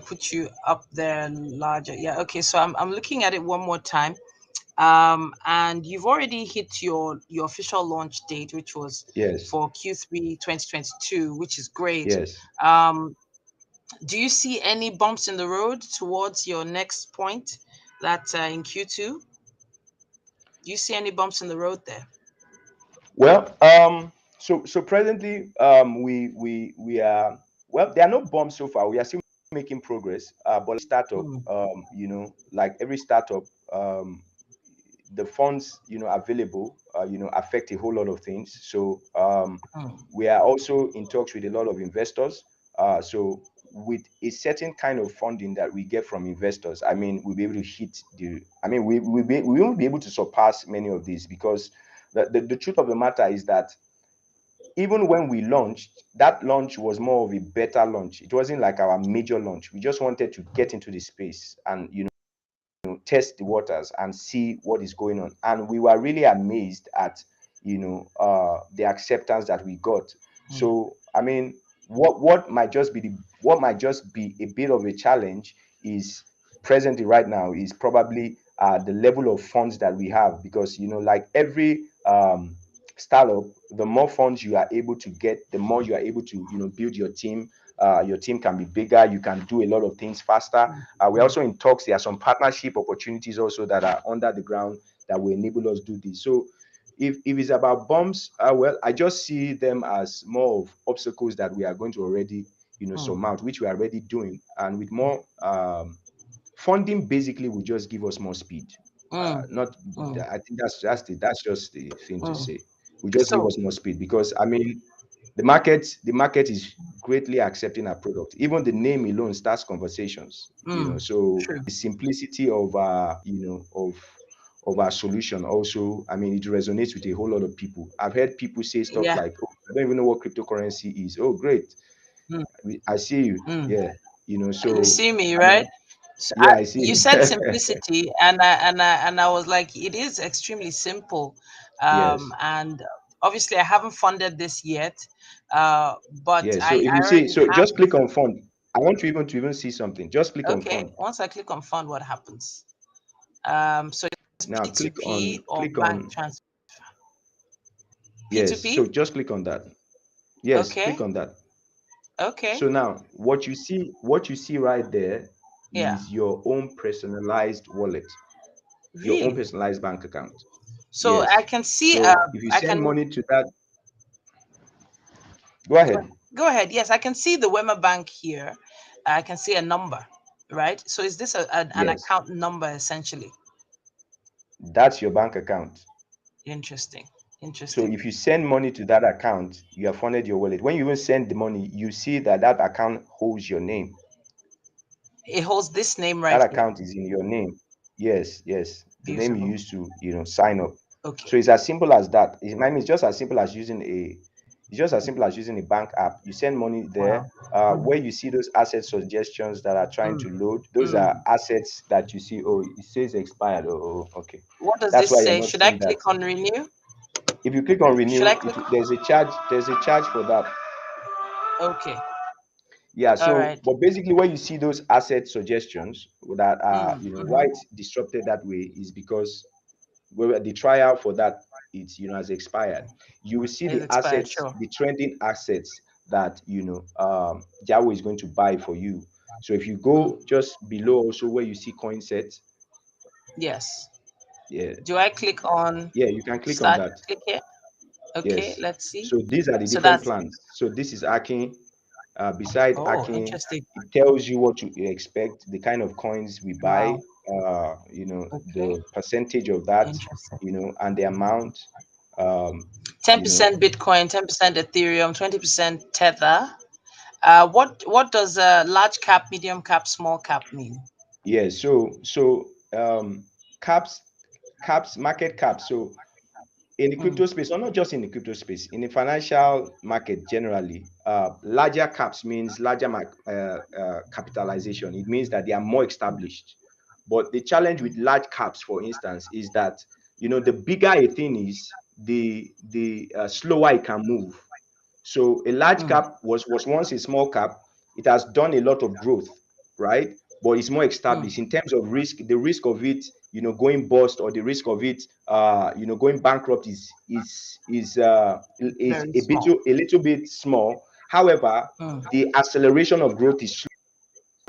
put you up there larger. Yeah, okay. So I'm looking at it one more time. And you've already hit your official launch date, which was Yes, for Q3 2022, which is great. yes. Um, do you see any bumps in the road towards your next point that in Q2? Do you see any bumps in the road there? Well, so presently, we are, well. There are no bombs so far. We are still making progress. But startup, Hmm, like every startup, the funds, available, affect a whole lot of things. So hmm, we are also in talks with a lot of investors. So with a certain kind of funding that we get from investors, I mean, we'll be able to hit the. I mean, we won't be able to surpass many of these, because the truth of the matter is that even when we launched, that launch was more of a beta launch. It wasn't like our major launch. We just wanted to get into the space and, test the waters and see what is going on. And we were really amazed at, the acceptance that we got. hmm. So I mean, what might just be a bit of a challenge is presently right now is probably the level of funds that we have, because like every startup, the more funds you are able to get, the more you are able to build your team. Your team can be bigger, you can do a lot of things faster. We're also in talks. There are some partnership opportunities also that are under the ground that will enable us do this. So if it's about bumps, well, I just see them as more of obstacles that we are going to already surmount, which we are already doing. And with more funding, basically will just give us more speed. mm, Not mm, I think that's just the thing to mm. say. Will just give So us more speed, because I mean the market is greatly accepting our product. Even the name alone starts conversations. So true. the simplicity of of our solution also, I mean, it resonates with a whole lot of people. I've heard people say stuff Yeah. like, "Oh, I don't even know what cryptocurrency is." Oh, great. Mm, I see you. mm. Yeah. You So see me, I right? mean, So yeah, I see you you. said simplicity, and I was like, it is extremely simple, Yes. and obviously I haven't funded this yet, but Yes. So I if I you see, already so have. just click on fund. I want you even to even see something. Just click on Okay, fund. once I click on fund, what happens? So it's Now P2P or click bank on transfer? yes. So P2P. just click on that. Yes, click Okay. on that. Okay. So now what you see right there Yeah. is your own personalized wallet, your own Really? personalized bank account. So I Yes. can see. So if you I send can money to that, go ahead. go ahead. Yes, I can see the Wema Bank here. I can see a number, right? So is this an Yes. account number essentially? That's your bank account. Interesting. So Interesting. if you send money to that account, you have funded your wallet. When you even send the money, you see that that account holds your name. It holds this name That right here. account is in your name. Yes, yes. The name you Beautiful. used to, sign up. Okay. So it's as simple as that. I mean, it's just as simple as using a bank app. You send money there. Wow. Mm, Where you see those asset suggestions that are trying mm, to load, those are mm. assets that you see. Oh, it says expired. Oh, okay. What does That's this why you're say? not Should I seeing that. click on renew? If you click on Should I renew, click? there's a charge for that. Okay. Yeah, All so right. but basically when you see those asset suggestions that are, why Mm-hmm. it's disrupted that way is because where the trial for that it's has expired. You will see It's the expired. assets, Sure. the trending assets that Jawo is going to buy for you. So if you Mm. go just below also where you see coin sets, Yes. yeah, Do I click on yeah, you can click on start? that. Click here. Okay. Yes. Let's see. So these are the So different that's plans. So this is Akin. Beside oh, Akin, interesting. it tells you what to expect, the kind of coins we buy, Wow. Okay. the percentage of that, Interesting. and the amount, um, Ten you know. percent Bitcoin, 10% Ethereum, 20% Tether. What does large cap, medium cap, small cap mean? Yeah. So caps, market caps. So in the Mm, crypto space, or not just in the crypto space, in the financial market generally, larger caps means larger capitalization. It means that they are more established. But the challenge with large caps, for instance, is that the bigger a thing is, the slower it can move. So a large mm, cap was once a small cap. It has done a lot of growth, right? But it's more mm. established in terms of risk. The risk of it, going bust, or the risk of it, going bankrupt is Very a small. little bit small. However, Mm, the acceleration of growth is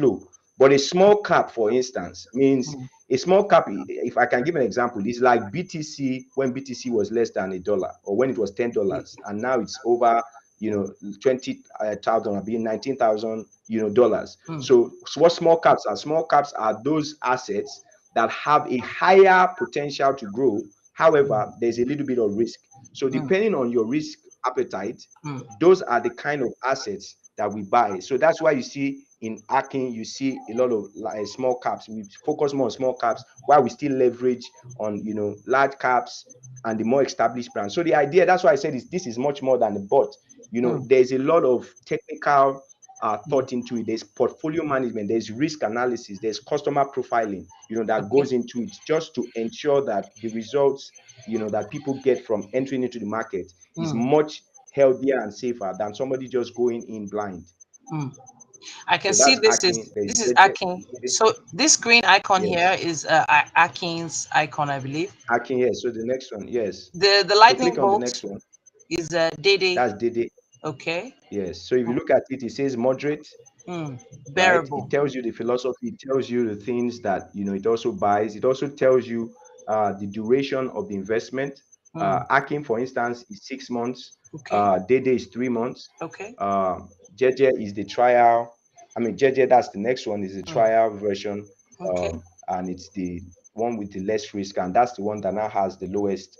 slow. But a small cap, for instance, means mm, a small cap, if I can give an example, is like BTC when BTC was less than $1, or when it was yeah, $10, and now it's over, 20,000, or being 19,000, dollars. mm, So what small caps are? Small caps are those assets that have a higher potential to grow. However, there's a little bit of risk. So mm, depending on your risk appetite, mm, those are the kind of assets that we buy. So that's why you see in Akin, you see a lot of small caps. We focus more on small caps while we still leverage on large caps and the more established brands. So the idea, that's why I said this is much more than a bot. mm, There's a lot of technical mm. thought into it. There's portfolio management, there's risk analysis, there's customer profiling, that Okay. goes into it, just to ensure that the results, that people get from entering into the market is Mm, much healthier and safer than somebody just going in blind. mm. I can So see that's this Akin. There's is JJ. Akin. So this green icon Yes, here is Akin's icon, I believe. Akin. Yes. So the next one. Yes. The So lightning click on the bolt next one. is Dede. That's DD. Okay. Yes. So if you look at it, it says moderate, Mm. right? Bearable. It tells you the philosophy. It tells you the things that it also buys. It also tells you the duration of the investment. Mm. Akin, for instance, is 6 months. Okay. Dede is 3 months. Okay. Uh, JJ is the trial. I mean, JJ, that's the next one, is the Mm. trial version. Okay. And it's the one with the less risk, and that's the one that now has the lowest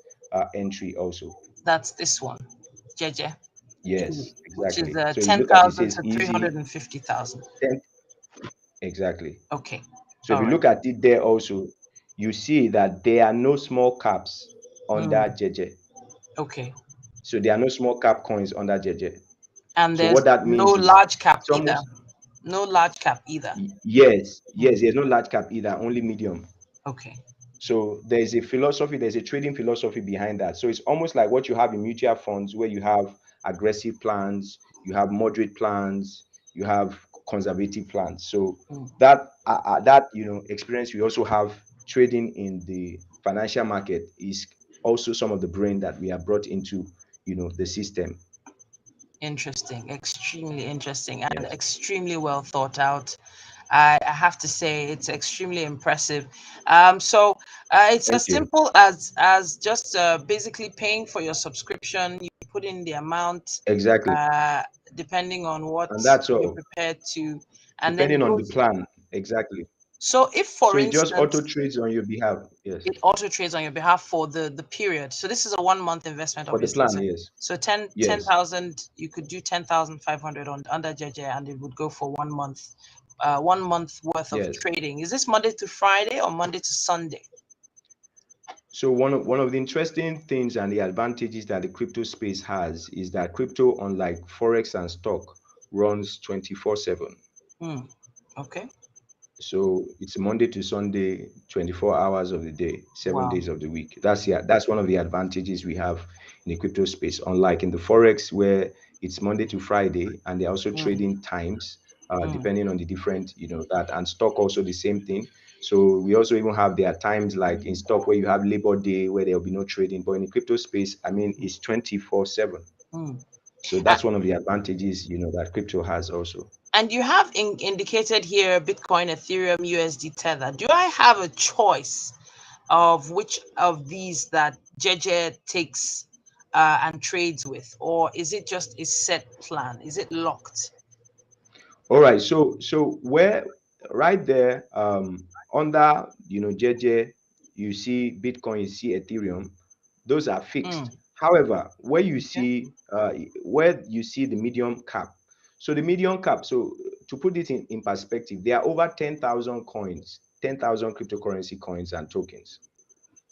entry also. That's this one, Jeje, Yes, which is exactly. So if you look at it, it 10,000 says to easy, 350,000. 10, exactly. Okay. So if All you right. look at it there also, you see that there are no small caps Mm. under JJ. Okay. So there are no small cap coins under JJ. And So there's what that no means is large cap it's either. almost No large cap either. yes, Mm. yes, there's no large cap either, only medium. Okay. So there's a philosophy, there's a trading philosophy behind that. So it's almost like what you have in mutual funds, where you have aggressive plans, you have moderate plans, you have conservative plans. So Mm. that experience we also have trading in the financial market is also some of the brain that we have brought into the system. Interesting. Extremely interesting and Yes. extremely well thought out. I have to say it's extremely impressive. So it's Thank as you. simple as just basically paying for your subscription. You put in the amount Exactly. uh, depending on what And that's you're all. prepared to, and then Depending it on the goes. plan. Exactly. So if, So for it just auto instance, trades on your behalf. Yes. it auto trades on your behalf for the period. So this is a 1 month investment, For the obviously. plan, So yes. so 10 Yes. 10,000, you could do 10,500 on under JJ, and it would go for 1 month, 1 month worth of Yes. trading. Is this Monday to Friday or Monday to Sunday? So one of the interesting things and the advantages that the crypto space has is that crypto, unlike forex and stock, runs 24/7. Hmm. Okay. So it's Monday to Sunday, 24 hours of the day, seven Wow. days of the week. That's one of the advantages we have in the crypto space, unlike in the forex where it's Monday to Friday and they're also Hmm. trading times, Hmm. depending on the different, that, and stock also the same thing. So we also even have there are times like in stock where you have Labor Day where there'll be no trading, but in the crypto space, I mean, it's 24/7. Hmm. So Uh, that's one of the advantages, that crypto has also. and you have indicated here Bitcoin, Ethereum, USD, Tether. Do I have a choice of which of these that JJ takes and trades with, or is it just a set plan? Is it locked? All right, so where right there, under JJ, you see Bitcoin, you see Ethereum, those are Mm. fixed. However, Okay. where you see the medium cap, so the medium cap, so to put it in perspective, there are over 10,000 coins, 10,000 cryptocurrency coins and tokens.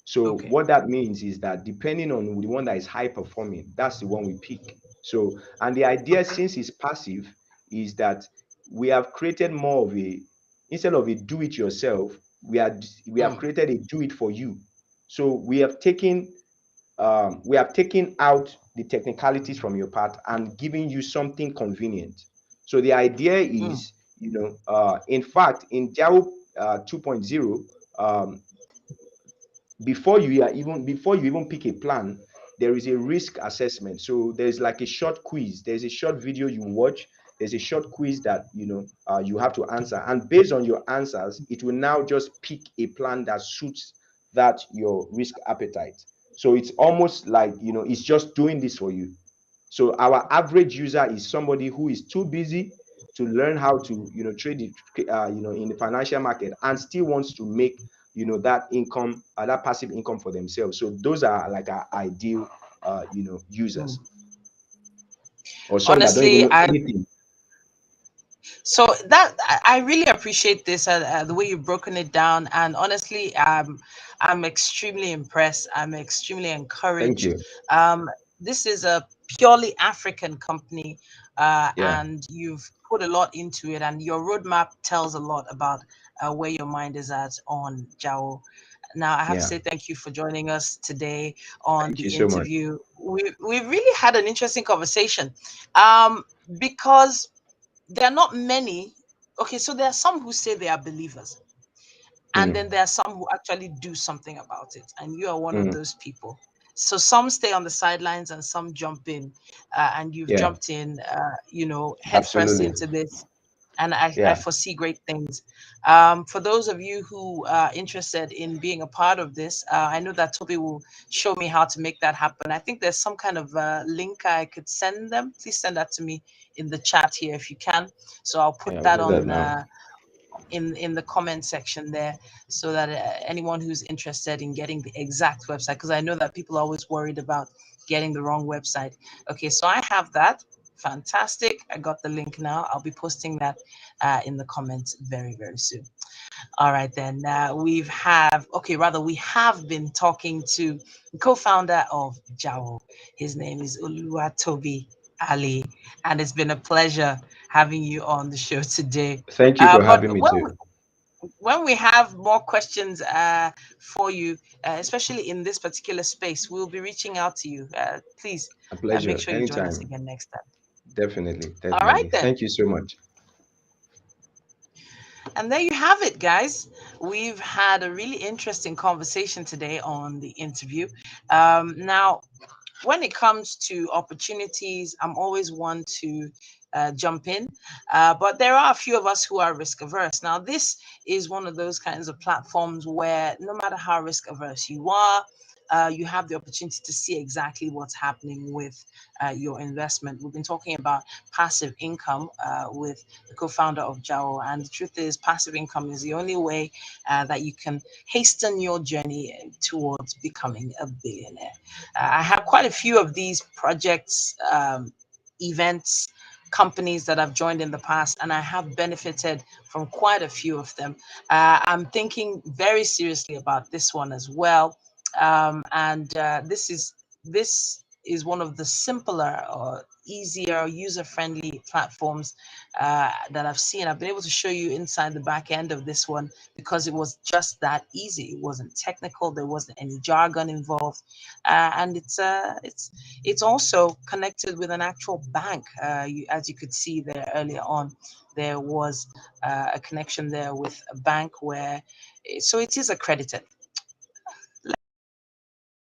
So Okay. what that means is that depending on the one that is high performing, that's the one we pick. So, and the idea, Okay. since it's passive, is that we have created more of a, instead of a do it yourself, we have Mm. created a do it for you. So we have taken out the technicalities from your part and giving you something convenient. So the idea Mm. is, in fact, in Jáwó 2.0, um, before you even pick a plan, there is a risk assessment. So there's like a short quiz, there's a short video you watch, there's a short quiz that you have to answer, and based on your answers it will now just pick a plan that suits that your risk appetite. So it's almost like it's just doing this for you. So our average user is somebody who is too busy to learn how to trade it, in the financial market, and still wants to make that income, that passive income for themselves. So those are like our ideal Mm. users, or some that don't even Honestly, know I anything. so that I really appreciate this the way you've broken it down, and honestly, I'm extremely impressed. I'm extremely Thank encouraged. you. Um, this is a purely African company, Yeah. and you've put a lot into it, and your roadmap tells a lot about where your mind is at on Jawo. Now, I have to Yeah. say thank you for joining us today on Thank the you so much. interview. We really had an interesting conversation, because there are not many. Okay, so there are some who say they are believers, and then Mm, there are some who actually do something about it, and you are one of mm, those people. So some stay on the sidelines and some jump in, and you've yeah, jumped in, head first absolutely. into this, and I Yeah, foresee great things. For those of you who are interested in being a part of this, I know that Toby will show me how to make that happen. I think there's some kind of link I could send them. Please send that to me in the chat here if you can. So I'll put yeah, I'll that do that on now. in the comment section there, so that anyone who's interested in getting the exact website, because I know that people are always worried about getting the wrong website. Okay, so I have that. Fantastic. I got the link now. I'll be posting that in the comments very, very soon. All right, then. We have been talking to the co-founder of Jawo. His name is Oluwatobi Alli, and it's been a pleasure having you on the show today. Thank you for But having me too. when we have more questions for you, especially in this particular space, we'll be reaching out to you. Please A make pleasure. sure you join us Anytime. again next time. Definitely, All right, definitely. then. Thank you so much. And there you have it, guys. We've had a really interesting conversation today on the interview. Now, when it comes to opportunities, I'm always one to jump in. But there are a few of us who are risk averse. Now, this is one of those kinds of platforms where no matter how risk averse you are, you have the opportunity to see exactly what's happening with your investment. We've been talking about passive income with the co-founder of Jawo, and the truth is, passive income is the only way that you can hasten your journey towards becoming a billionaire. I have quite a few of these projects, events, companies that I've joined in the past, and I have benefited from quite a few of them. I'm thinking very seriously about this one as well, and this is one of the simpler or easier user-friendly platforms that I've seen. I've been able to show you inside the back end of this one because it was just that easy. It wasn't technical. There wasn't any jargon involved, and it's also connected with an actual bank. As you could see there earlier on, there was a connection there with a bank where, so it is accredited.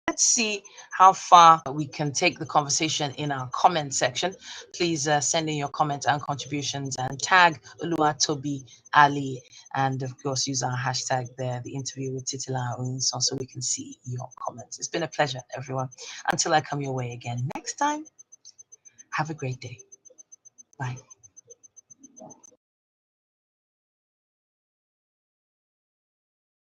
Let's see how far we can take the conversation in our comment section. Please send in your comments and contributions and tag Oluwatobi Ali, and of course use our hashtag there, the interview with Titi, so we can see your comments. It's been a pleasure, everyone. Until I come your way again next time, have a great day. Bye.